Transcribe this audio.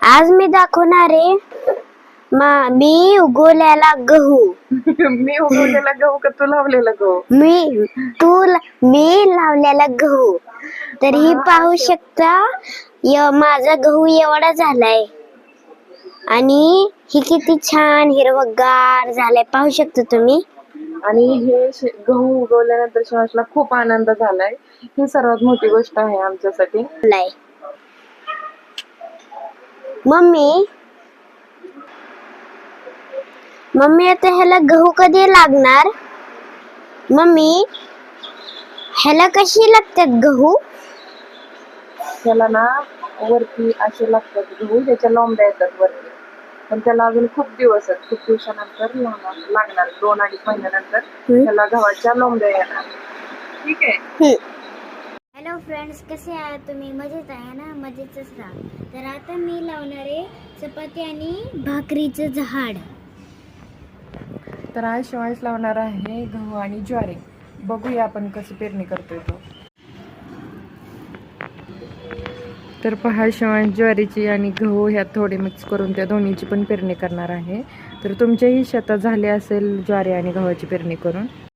आज मी दाखवणार आहे मी उगवलेला गहू. मी उगवलेला गहू का तू लावलेला गहू? मी लावलेला गहू. तर ही पाहू शकता माझा गहू एवढा झालाय आणि ही किती छान हिरवगार झालाय पाहू शकता तुम्ही. आणि हे गहू उगवल्यानंतर शिवांशला खूप आनंद झालाय. ही सर्वात मोठी गोष्ट आहे आमच्यासाठी. मम्मी आता ह्याला गहू कधी लागणार? मम्मी ह्याला कशी लागतात गहू? त्याला ना वरती असे लागतात गहू, त्याच्या लोंब्या येतात वरती. पण त्याला अजून खूप दिवस आहेत, खूप दिवसानंतर लागणार 2-2.5 महिन्यानंतर त्याला गव्हाच्या लोंब्या येणार. ठीक आहे. हॅलो फ्रेंड्स, कसे आहात तुम्ही? मजेत आहे ना? मजेतच राहा. तर आता मी लावणार आहे चपाती आणि भाकरीचं झाड. तर आज शिवांश लावणार आहे गहू आणि ज्वारी. बघूया आपण कसं पेरणी करतोय तो. तर पहा, शिवांश ज्वारीची आणि गहू ह्यात थोडे मिक्स करून त्या दोन्हीची पण पेरणी करणार आहे. तर तुमच्याही शेतात झाले असेल ज्वारी आणि गव्हाची पेरणी करून.